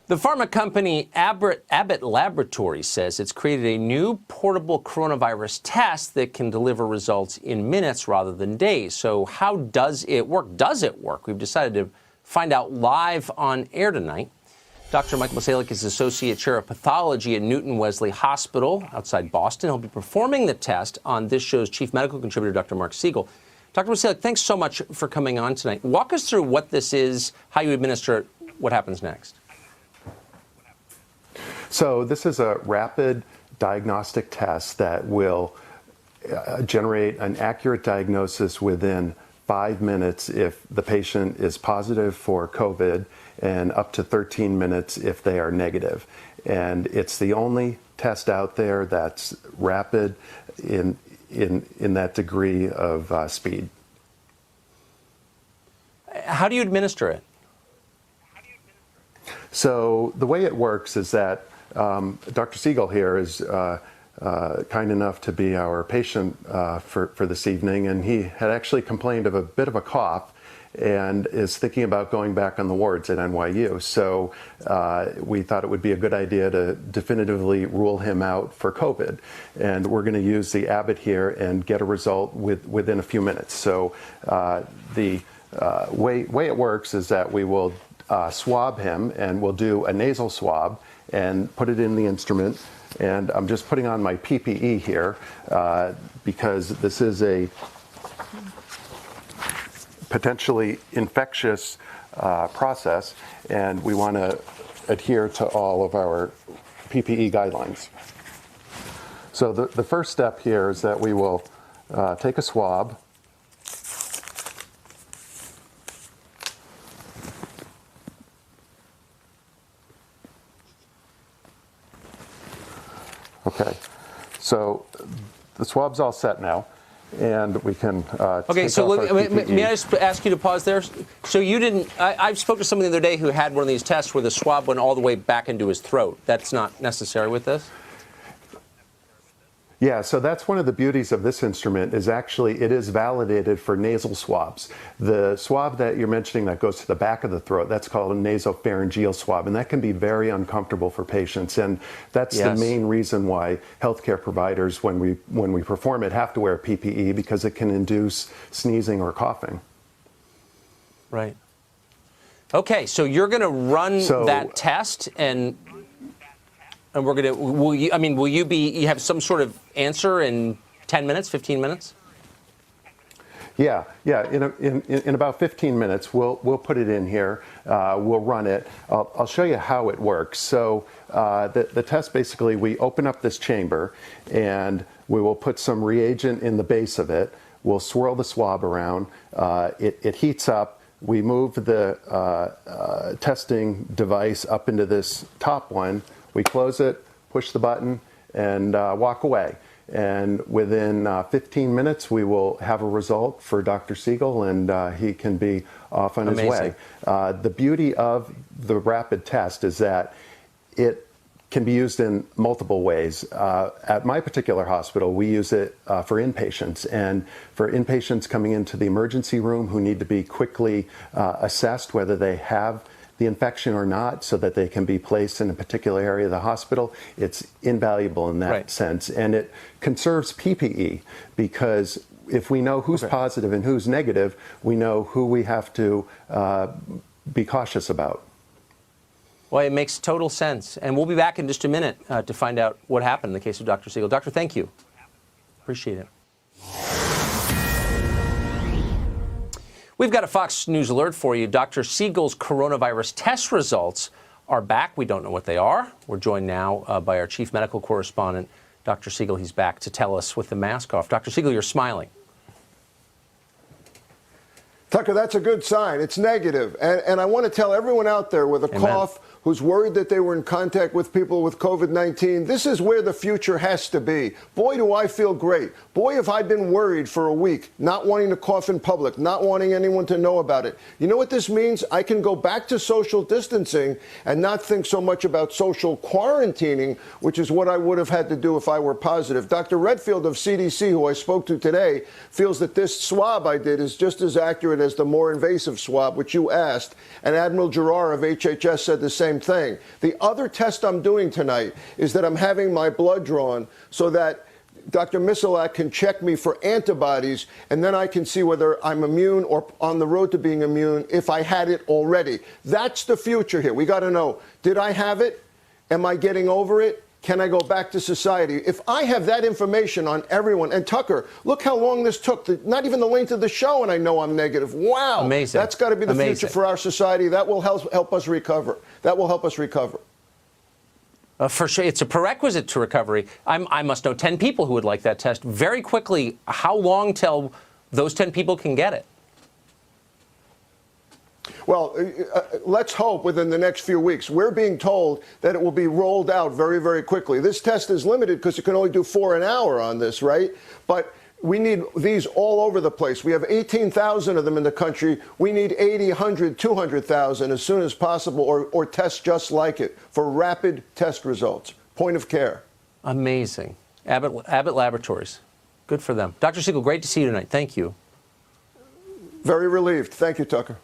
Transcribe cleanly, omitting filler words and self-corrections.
The pharma company Abbott Laboratories says it's created a new portable coronavirus test that can deliver results in minutes rather than days. So how does it work? Does it work? We've decided to find out live on air tonight. Dr. Michael Masalik is Associate Chair of Pathology at Newton Wesley Hospital outside Boston. He'll be performing the test on this show's chief medical contributor, Dr. Mark Siegel. Dr. Masalik, thanks so much for coming on tonight. Walk us through what this is, how you administer it, what happens next. So this is a rapid diagnostic test that will generate an accurate diagnosis within 5 minutes if the patient is positive for COVID and up to 13 minutes if they are negative. And it's the only test out there that's rapid in that degree of speed. How do you administer it? So the way it works is that Dr. Siegel here is kind enough to be our patient for this evening, and he had actually complained of a bit of a cough and is thinking about going back on the wards at NYU. So we thought it would be a good idea to definitively rule him out for COVID. And we're going to use the Abbott here and get a result within a few minutes. So the way it works is that we will swab him, and we'll do a nasal swab and put it in the instrument. And I'm just putting on my PPE here because this is a potentially infectious process, and we want to adhere to all of our PPE guidelines. So the first step here is that we will take a swab. Okay, so the swab's all set now, and we can okay, so look, may I just ask you to pause there? So you didn't, I spoke to someone the other day who had one of these tests where the swab went all the way back into his throat. That's not necessary with this? Yeah, so that's one of the beauties of this instrument is actually it is validated for nasal swabs. The swab that you're mentioning that goes to the back of the throat, that's called a nasopharyngeal swab, and that can be very uncomfortable for patients. And that's the main reason why healthcare providers, when we perform it, have to wear PPE because it can induce sneezing or coughing. Right. Okay, so you're going to run that test and we're going to, will you have some sort of answer in 10 minutes, 15 minutes? Yeah. In about 15 minutes, we'll put it in here. We'll run it. I'll show you how it works. So the test, basically, we open up this chamber, and we will put some reagent in the base of it. We'll swirl the swab around. It heats up. We move the testing device up into this top one. We close it, push the button, and walk away. And within 15 minutes, we will have a result for Dr. Siegel, and he can be off on his way. The beauty of the rapid test is that it can be used in multiple ways. At my particular hospital, we use it for inpatients. And for inpatients coming into the emergency room who need to be quickly assessed whether they have the infection or not, so that they can be placed in a particular area of the hospital, it's invaluable in that sense. And it conserves PPE because if we know who's positive and who's negative, we know who we have to be cautious about. Well, it makes total sense. And we'll be back in just a minute to find out what happened in the case of Dr. Siegel. Doctor, thank you. Appreciate it. We've got a Fox News alert for you. Dr. Siegel's coronavirus test results are back. We don't know what they are. We're joined now by our chief medical correspondent, Dr. Siegel. He's back to tell us with the mask off. Dr. Siegel, you're smiling. Tucker, that's a good sign. It's negative. And I want to tell everyone out there with a cough who's worried that they were in contact with people with COVID-19, this is where the future has to be. Boy, do I feel great. Boy, have I been worried for a week, not wanting to cough in public, not wanting anyone to know about it. You know what this means? I can go back to social distancing and not think so much about social quarantining, which is what I would have had to do if I were positive. Dr. Redfield of CDC, who I spoke to today, feels that this swab I did is just as accurate as the more invasive swab, which you asked. And Admiral Giroir of HHS said the same same thing. The other test I'm doing tonight is that I'm having my blood drawn so that Dr. Misalak can check me for antibodies, and then I can see whether I'm immune or on the road to being immune if I had it already. That's the future here. We got to know, did I have it? Am I getting over it? Can I go back to society? If I have that information on everyone, and Tucker, look how long this took, not even the length of the show, and I know I'm negative. Wow. Amazing. That's got to be the future for our society. That will help us recover. That will help us recover. For sure. It's a prerequisite to recovery. I must know 10 people who would like that test. Very quickly, how long till those 10 people can get it? Well, let's hope within the next few weeks. We're being told that it will be rolled out very, very quickly. This test is limited because you can only do 4 an hour on this, right? But we need these all over the place. We have 18,000 of them in the country. We need 80, 100, 200,000 as soon as possible, or tests just like it for rapid test results. Point of care. Amazing. Abbott Laboratories. Good for them. Dr. Siegel, great to see you tonight. Thank you. Very relieved. Thank you, Tucker.